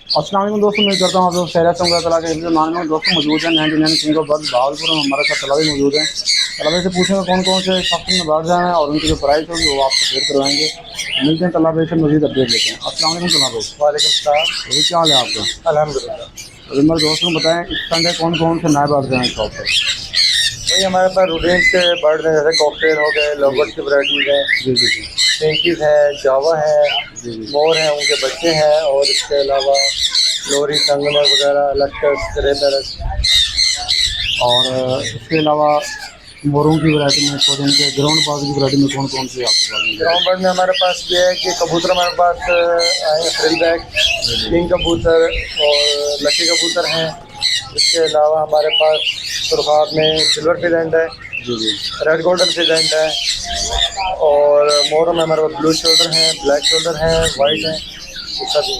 अस्सलाम वालेकुम दोस्तों, मैं करता हूँ आप लोग खैरियत से होंगे। तला के मान में दोस्तों मौजूद है 99 किंग ऑफ बर्ड भावलपुर में। हमारे साथ तलावी मौजूद है। तलाबे से पूछेंगे कौन कौन से सेक्शन में बढ़ जाए और उनकी जो प्राइस होगी वो आपको शेयर करवाएंगे। मिलते हैं तलाबे से मजीद अपडेट लेते हैं। अस्सलाम वालेकुम तलाबे। वालेकुम सलाम। अभी क्या हाल है आपका? अल्हम्दुलिल्लाह। अभी मेरे दोस्तों को बताएं इस संडे कौन कौन से नए बर्ड हैं शॉप पर। वही हमारे पास रूडेंट के बर्ड हैं, जैसे कॉकटेल हो गए, जी लवबर्ड की वैराइटीज़ हैं, जी जी जी पिंकीज़ हैं, जावा है, जी जी। मोर हैं, उनके बच्चे हैं, और इसके अलावा लोरी, संगमर वगैरह, लक्टस, ग्रे पैरट। और इसके अलावा मोरों की वैरायटी में कौन के ग्राउंड बाज की वैरायटी में कौन कौन सी आपके पास मिल ग्राउंड बर्ड में हमारे पास ये है कि कबूतर हमारे पास आए फ्रिल बैक, जाएगी? किंग कबूतर और लकी कबूतर हैं। इसके अलावा हमारे पास सुरखाब में सिल्वर फिजेंट है, जी जी। रेड गोल्डन फिजेंट है, और मोर में हमारे पास ब्लू शोल्डर हैं, ब्लैक शोल्डर हैं, वाइट हैं, ये सभी।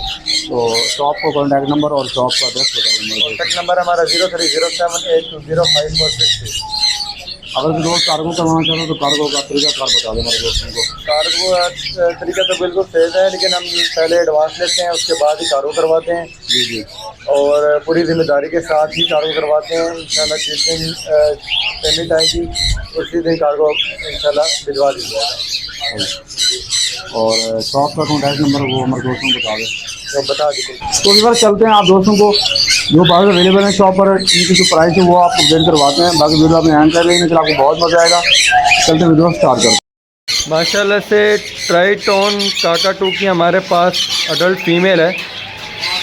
तो शॉप को कॉन्टैक्ट नंबर और शॉप का एड्रेस बताइए मेरे कॉन्टैक्ट दोस्त। नंबर हमारा 0307820546। अगर कोई दोस्त कार्गो करवाना चाहो तो कार्गो का तरीका कार बता दें मेरे दोस्तों को। कार्गो तरीका तो बिल्कुल तेज़ है, लेकिन हम पहले एडवांस लेते हैं, उसके बाद ही कार्गो करवाते हैं, जी जी। और पूरी जिम्मेदारी के साथ ही कार्गो करवाते हैं। इंशाल्लाह जिस दिन पेमेंट आएगी उसी दिन कार्गो इंशाल्लाह भिजवा दी जाएगा। और शॉप का कॉन्टैक्ट नंबर वो हमारे दोस्तों को बता दें। तो बता दीजिए। तो इस बार चलते हैं आप दोस्तों को जो बाइक अवेलेबल है शॉप पर इनकी जो प्राइस है वो आपको अपडेट करवाते हैं। बाकी वीडियो आपने हैंड कर लेंगे तो आपको बहुत मज़ा आएगा। चलते हैं वीडियो स्टार्ट करते हैं। माशाल्लाह से ट्राइटोन काकाटू की हमारे पास अडल्ट फीमेल है।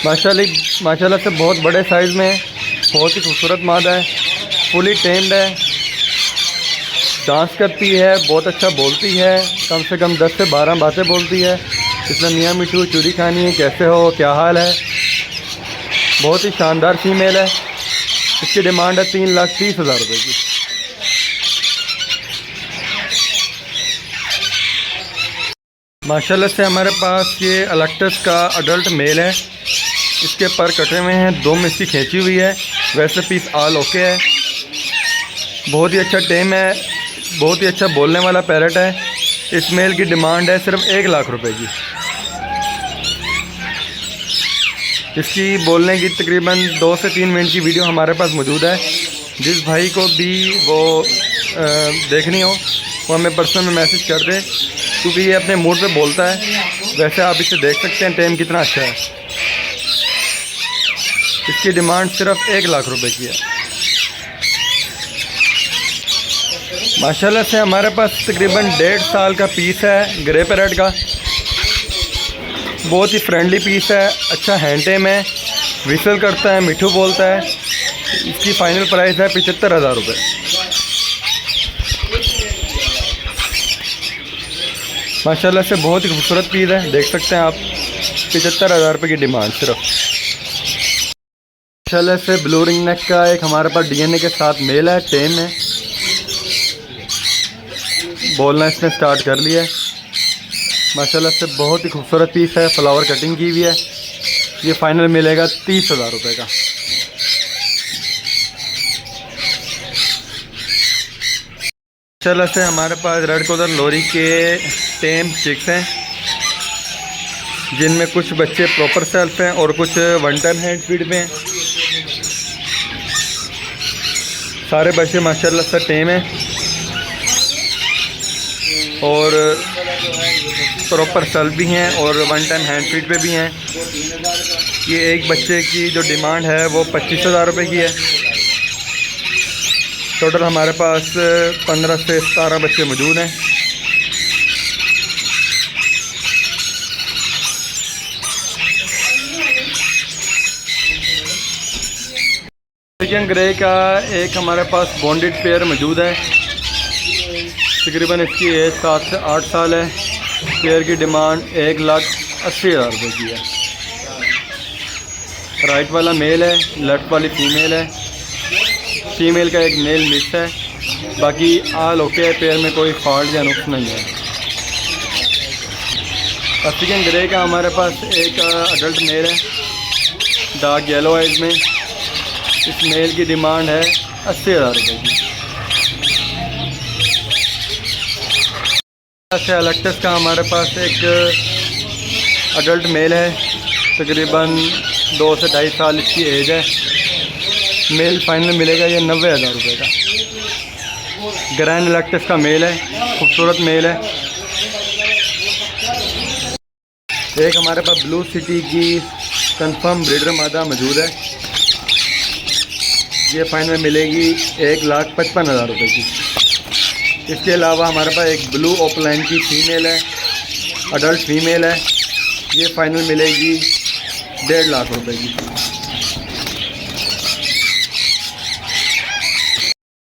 माशाल्लाह से बहुत बड़े साइज़ में है, बहुत ही खूबसूरत मादा है, फुली टेम्ड है, डांस करती है, बहुत अच्छा बोलती है, कम से कम 10 से 12 बातें बोलती है। इसमें मियाँ मिठू, चूरी खानी है, कैसे हो, क्या हाल है। बहुत ही शानदार फीमेल है। इसकी डिमांड है 3,30,000 रुपये की। माशाल्लाह से हमारे पास ये अलक्टस का अडल्ट मेल है। इसके पर कटे हुए हैं, 2 में इसकी खींची हुई है, वैसे पीस आल ओके है। बहुत ही अच्छा टेम है, बहुत ही अच्छा बोलने वाला पैरट है। इस मेल की डिमांड है सिर्फ 1,00,000 रुपये की। इसकी बोलने की तकरीबन 2 से 3 मिनट की वीडियो हमारे पास मौजूद है। जिस भाई को भी वो देखनी हो वो हमें पर्सनल में मैसेज कर दे, क्योंकि ये अपने मूड पे बोलता है। वैसे आप इसे देख सकते हैं टेम कितना अच्छा है। इसकी डिमांड सिर्फ 1,00,000 रुपये की है। माशाल्लाह से हमारे पास तकरीबन 1.5 साल का पीस है ग्रे पैरट का। बहुत ही फ्रेंडली पीस है, अच्छा हैंड टेम है, विसल करता है, मिठू बोलता है। इसकी फ़ाइनल प्राइस है 75,000 रुपये। माशाल्लाह से बहुत ही खूबसूरत पीस है, देख सकते हैं आप। 75,000 रुपये की डिमांड सिर्फ। माशाल्लाह से ब्लू रिंग नेक का एक हमारे पास डीएनए के साथ मेल है, टेम है, बोलना इसने स्टार्ट कर लिया है। माशाल्लाह से बहुत ही खूबसूरत पीस है, फ्लावर कटिंग की हुई है। ये फ़ाइनल मिलेगा 30,000 रुपये का। माशाल्लाह से हमारे पास रेड कलर लोरी के टेम चिक्स हैं, जिनमें कुछ बच्चे प्रॉपर सेल्फ हैं और कुछ वन टाइम हैंड फीड में हैं। सारे बच्चे माशाल्लाह से टेम हैं और प्रॉपर सेल्फ भी हैं और वन टाइम हैंड फीड पे भी हैं। ये एक बच्चे की जो डिमांड है वो 25,000 रुपये की है। टोटल हमारे पास 15 से 17 बच्चे मौजूद हैं। चिकन ग्रे का एक हमारे पास बॉन्डेड पेयर मौजूद है। तकरीबन इसकी एज 7 से 8 साल है। पेयर की डिमांड 1,80,000 रुपये की है। राइट वाला मेल है, लेफ्ट वाली फीमेल है। फीमेल का एक मेल मिस है, बाकी आल ओके है, पेयर में कोई फॉल्ट या नुक्स नहीं है। अफ्रीकन ग्रे का हमारे पास एक अडल्ट मेल है, डार्क येलो आइज में। इस मेल की डिमांड है 80,000 रुपये की। अच्छा, अलक्टस का हमारे पास एक अडल्ट मेल है, तकरीबन 2 से 2.5 साल इसकी एज है। मेल फाइनल मिलेगा ये 90,000 रुपये का। ग्रैंड लैक्टस का मेल है, खूबसूरत मेल है। एक हमारे पास ब्लू सिटी की कंफर्म ब्रीडर मादा मौजूद है, ये फाइनल मिलेगी 1,55,000 रुपये की। इसके अलावा हमारे पास एक ब्लू ओपलाइन की फ़ीमेल है, अडल्ट फ़ीमेल है, ये फाइनल मिलेगी 1.5 लाख रुपए की।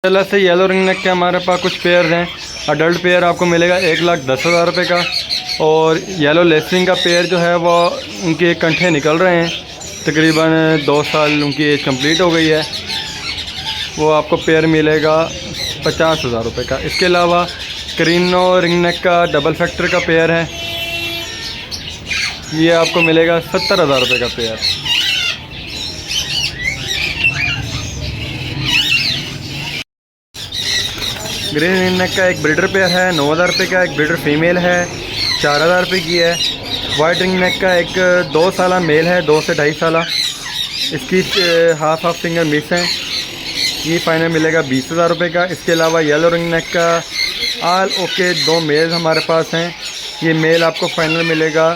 चला से येलो रिंग नेक के हमारे पास कुछ पेयर हैं। अडल्ट पेयर आपको मिलेगा 1,10,000 रुपये का, और येलो लेसिंग का पेयर जो है वो उनके कंठे निकल रहे हैं, तकरीबन 2 साल उनकी एज कंप्लीट हो गई है, वो आपको पेयर मिलेगा 50,000 रुपये का। इसके अलावा क्रीनो रिंग नेक का डबल फैक्टर का पेयर है, ये आपको मिलेगा 70,000 रुपये का पेयर। ग्रीन रिंग नेक का एक ब्रीडर पेयर है 9,000 रुपये का, एक ब्रीडर फीमेल है 4,000 रुपये की है। वाइट रिंग नेक का एक 2 साल मेल है, 2 से 2.5 साल, इसकी हाफ फिंगर मिस है, ये फाइनल मिलेगा 20,000 रुपये का। इसके अलावा येलो रिंग नेक का आल ओके 2 मेल हमारे पास हैं, ये मेल आपको फाइनल मिलेगा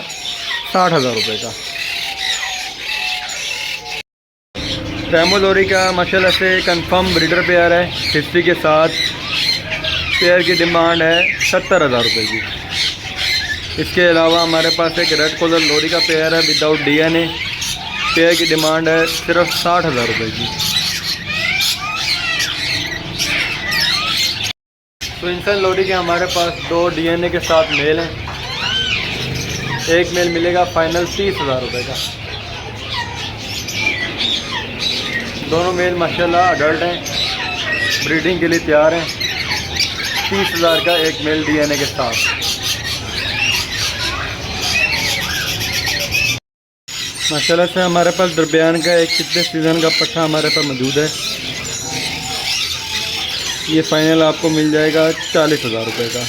60,000 रुपये का। रेमो लोरी का माशाल्लाह से कंफर्म ब्रीडर पेयर है, हिस्ट्री के साथ। पेयर की डिमांड है 70,000 रुपये की। इसके अलावा हमारे पास एक रेड कॉलर लोरी का पेयर है विदाउट DNA, पेयर की डिमांड है सिर्फ 60,000 रुपये की। प्रिंसेस लोरी के हमारे पास 2 DNA के साथ मेल हैं, एक मेल मिलेगा फाइनल 30,000 रुपये का। दोनों मेल माशाल्लाह अडल्ट हैं, ब्रीडिंग के लिए तैयार हैं। 30,000 का एक मेल DNA के साथ। माशाल्लाह से हमारे पास दरमियान का एक कितने सीज़न का पट्ठा हमारे पास मौजूद है, ये फाइनल आपको मिल जाएगा 40,000 रुपये का।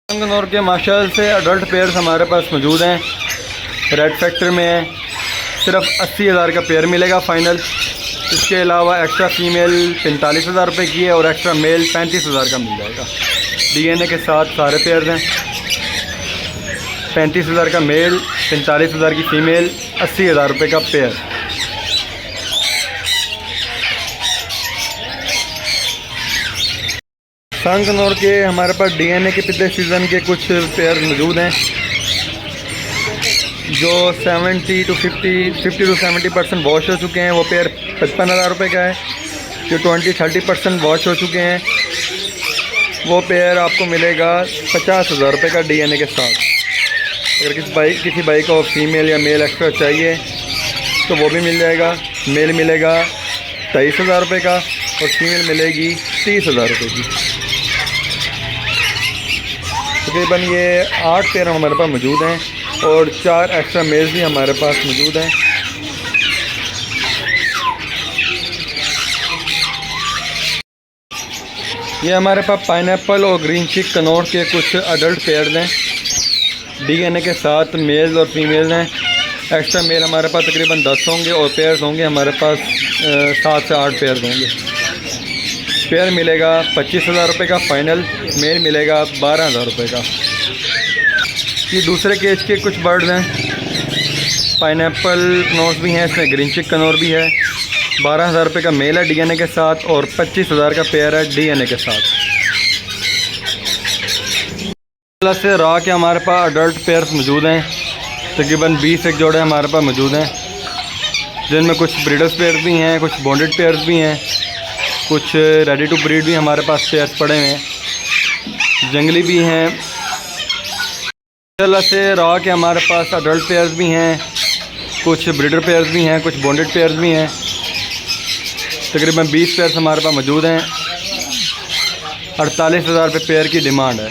संगनौर के माशाल्लाह से अडल्ट पेयर्स हमारे पास मौजूद हैं, रेड फैक्टर में है, सिर्फ 80,000 का पेयर मिलेगा फाइनल। इसके अलावा एक्स्ट्रा फीमेल 45,000 रुपये की है और एक्स्ट्रा मेल 35,000 का मिल जाएगा। DNA के साथ सारे पेयर हैं, 35,000 का मेल, 45,000 की फ़ीमेल, 80,000 रुपये का पेयर। संगनौर के हमारे पास DNA के पिछले सीज़न के कुछ पेयर मौजूद हैं जो 50 to 70% वॉश हो चुके हैं, वो पेयर 55,000 रुपये का है। जो 20-30% वॉश हो चुके हैं वो पेयर आपको मिलेगा 50,000 रुपये का DNA के साथ। अगर किसी बाइक को फीमेल या मेल एक्स्ट्रा चाहिए तो वो भी मिल जाएगा। मेल मिलेगा 23,000 रुपये का और फीमेल मिलेगी 30,000 रुपये की। तकरीबन ये 8 पेयर हमारे पास मौजूद हैं और 4 एक्स्ट्रा मेल्स भी हमारे पास मौजूद हैं। ये हमारे पास पाइनएप्पल और ग्रीन चिक कनौर के कुछ अडल्ट पेयर्स हैं, DNA के साथ मेल्स और फीमेल्स हैं। एक्स्ट्रा मेल हमारे पास तकरीबन 10 होंगे और पेयर्स होंगे हमारे पास 7 से 8 पेयर्स होंगे। पेयर मिलेगा 25,000 रुपये का फाइनल, मेल मिलेगा 12,000 रुपये का। ये दूसरे केज के कुछ बर्ड्स हैं, पाइनएप्पल कनौर भी हैं, इसमें ग्रीन चिक कनौर भी है। 12,000 रुपये का मेल है DNA के साथ और 25,000 का पेयर है DNA के साथ। प्लस से रॉ के हमारे पास अडल्ट पेयर्स मौजूद हैं, तकरीबन 20 एक जोड़े हमारे पास मौजूद हैं, जिनमें कुछ ब्रीडर्स पेयर्स भी हैं, कुछ बॉन्डेड पेयर्स भी हैं, कुछ रेडी टू ब्रीड भी हमारे पास पेयर्स पड़े हुए हैं, जंगली भी हैं। प्लस से रॉ के हमारे पास अडल्ट पेयर्स भी हैं, कुछ ब्रीडर पेयर्स भी हैं, कुछ बॉन्डेड पेयर्स भी हैं। तकरीबन 20 पेयर्स हमारे पास मौजूद हैं। 48,000 रुपये पेयर की डिमांड है।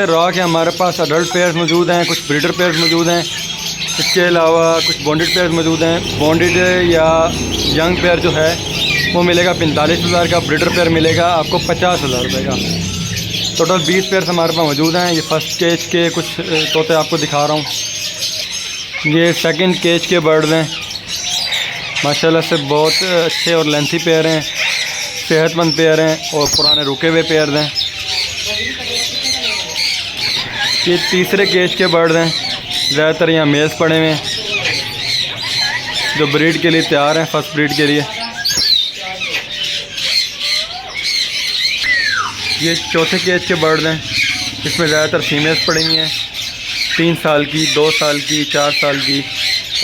रॉ के हमारे पास अडल्ट पेयर्स मौजूद हैं, कुछ ब्रीडर पेयर्स मौजूद हैं, इसके अलावा कुछ बॉन्डेड पेयर्स मौजूद हैं। बॉन्डेड या यंग पेयर जो है वो मिलेगा 45,000 का, ब्रीडर पेयर मिलेगा आपको 50,000 रुपये का। टोटल 20 पेयर्स हमारे पास मौजूद हैं। ये फर्स्ट केज के कुछ तोते आपको दिखा रहा हूँ। ये सेकंड केज के बर्ड्स हैं, माशाल्लाह से बहुत अच्छे और लेंथी पेयर हैं, सेहतमंद पेयर हैं और पुराने रुके हुए पेयर हैं। ये तीसरे केज के बर्ड्स हैं, ज़्यादातर यहाँ मेल्स पड़े हुए हैं जो ब्रीड के लिए तैयार हैं, फर्स्ट ब्रीड के लिए। ये चौथे केज के बर्ड्स हैं, इसमें ज़्यादातर फीमेल्स पड़ी हुई हैं, 3 साल की, 2 साल की, 4 साल की,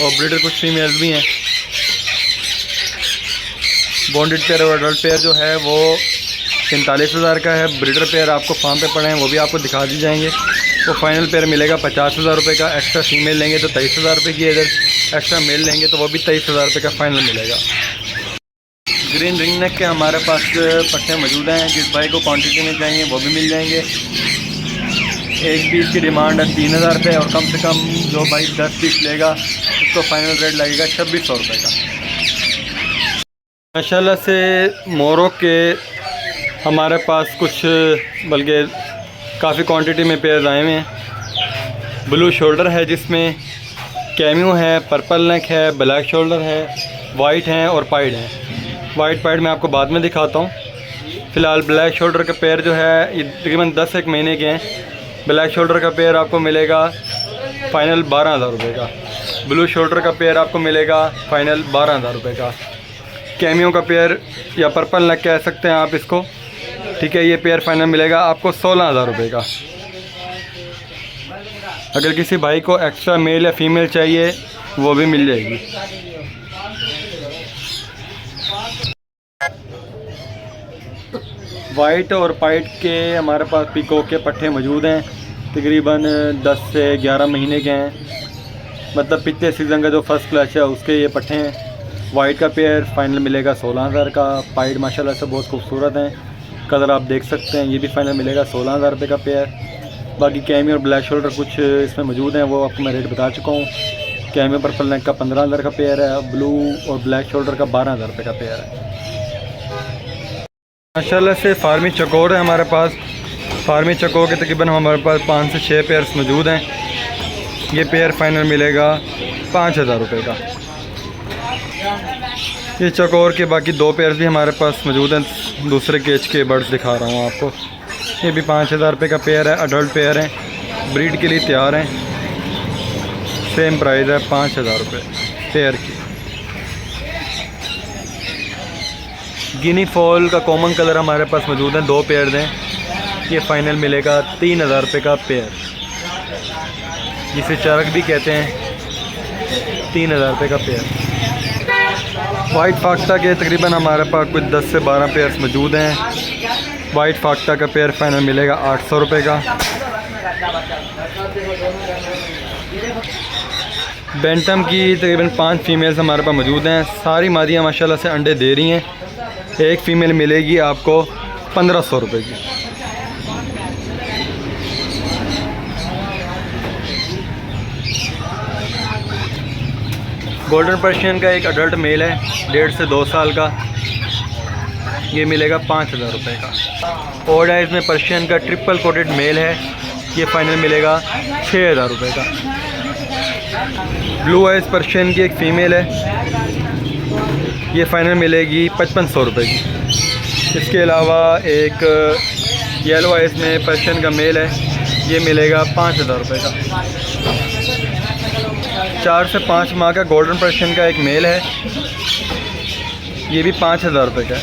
और ब्रीडर कुछ फीमेल्स भी हैं। बॉन्डेड पेयर और अडल्ट पेयर जो है वो 45,000 का है। ब्रीडर पेयर आपको फार्म पे पड़े हैं, वो भी आपको दिखा दी जाएंगे। तो फाइनल पेयर मिलेगा 50,000 रुपये का। एक्स्ट्रा फीमेल लेंगे तो 23,000 रुपये की, अगर एक्स्ट्रा मेल लेंगे तो वो भी 23,000 रुपये का फाइनल मिलेगा। ग्रीन रिंग नेक के हमारे पास पट्टे मौजूद हैं, जिस भाई को क्वांटिटी में चाहिए वो भी मिल जाएंगे। एक पीस की डिमांड है 3,000 रुपये, और कम से कम जो भाई 10 पीस लेगा उसको फाइनल रेट लगेगा 2600 रुपये का। माशाल्लाह से मोरों के हमारे पास कुछ, बल्कि काफ़ी क्वांटिटी में पेयर आए हुए हैं। ब्लू शोल्डर है जिसमें कैम्यू है, पर्पल नेक है, ब्लैक शोल्डर है, वाइट हैं और पाइड हैं। वाइट पाइड मैं आपको बाद में दिखाता हूँ। फ़िलहाल ब्लैक शोल्डर का पेयर जो है ये तकरीबन 10-1 महीने के हैं। ब्लैक शोल्डर का पेयर आपको मिलेगा फ़ाइनल 12,000 रुपये का। ब्लू शोल्डर का पेयर आपको मिलेगा फ़ाइनल 12,000 रुपये का। कैमियो का पेयर या पर्पल नेक कह सकते हैं आप इसको, ठीक है, ये पेयर फाइनल मिलेगा आपको 16,000 रुपये का। अगर किसी भाई को एक्स्ट्रा मेल या फीमेल चाहिए वो भी मिल जाएगी। वाइट और पाइट के हमारे पास पीकॉक के पट्टे मौजूद हैं, तकरीबन 10 से 11 महीने के हैं, मतलब पिछले सीज़न का जो फर्स्ट क्लच है उसके ये पट्टे हैं। वाइट का पेयर फाइनल मिलेगा 16,000 का। पाइट माशाल्लाह से बहुत खूबसूरत हैं, कलर आप देख सकते हैं, ये भी फाइनल मिलेगा 16,000 रुपये का पेयर। बाकी कैमियो और ब्लैक शोल्डर कुछ इसमें मौजूद हैं, वो आपको मैं रेट बता चुका हूँ। कैमियो पर्पल नेक का 15,000 का पेयर है, ब्लू और ब्लैक शोल्डर का 12,000 रुपये का पेयर है। माशाल्लाह से फार्मी चकोर है हमारे पास। फार्मी चकोर के तकरीबन हमारे पास 5 से 6 पेयर्स मौजूद हैं। ये पेयर फाइनल मिलेगा 5,000 रुपये का। ये चकोर के बाकी 2 पेयर्स भी हमारे पास मौजूद हैं, दूसरे केज के बर्ड्स दिखा रहा हूँ आपको। ये भी 5,000 रुपये का पेयर है, अडल्ट पेयर हैं, ब्रीड के लिए तैयार हैं। सेम प्राइस है 5,000 रुपये पेयर की। गिनी फॉल का कॉमन कलर हमारे पास मौजूद हैं, 2 पेयर हैं। ये फाइनल मिलेगा 3,000 रुपये का पेयर, जिसे चरक भी कहते हैं। 3,000 रुपये का पेयर। वाइट फाक्टा के तकरीबन हमारे पास कुछ 10 से 12 पेयर्स मौजूद हैं। वाइट फाक्टा का पेयर फाइनल मिलेगा 800 रुपये का। बेंटम की तकरीबन 5 फीमेल्स हमारे पास मौजूद हैं। सारी मादियाँ माशाल्लाह से अंडे दे रही हैं। एक फ़ीमेल मिलेगी आपको 1,500 रुपये की। गोल्डन पर्शियन का एक अडल्ट मेल है, 1.5 से 2 साल का, ये मिलेगा 5,000 रुपये का। ओल्ड आइज में पर्शियन का ट्रिपल कोटेड मेल है, ये फाइनल मिलेगा 6,000 रुपये का। ब्लू आइज पर्शियन की एक फ़ीमेल है, ये फाइनल मिलेगी 5,500 रुपये की। इसके अलावा एक येलो आइज में पर्शियन का मेल है, ये मिलेगा 5,000 रुपये का। 4 से 5 माह का गोल्डन पर्शियन का एक मेल है, ये भी 5,000 रुपये का है।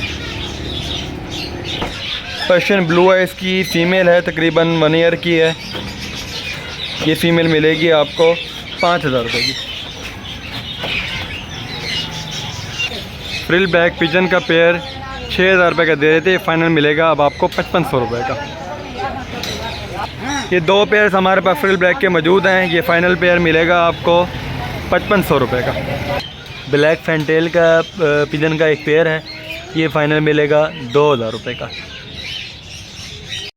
पर्शियन ब्लू आइज की फ़ीमेल है, तकरीबन 1 ईयर की है, ये फ़ीमेल मिलेगी आपको 5,000 रुपये की। फ्रिल बैक पिजन का पेयर 6,000 रुपये का दे रहे थे, फाइनल मिलेगा अब आपको 5,500 रुपये का। ये 2 पेयर्स हमारे पास फ्रिल ब्लैक के मौजूद हैं, ये फ़ाइनल पेयर मिलेगा आपको 5,500 रुपये का। ब्लैक फैंटेल का पिजन का एक पेयर है, ये फ़ाइनल मिलेगा 2,000 रुपये का।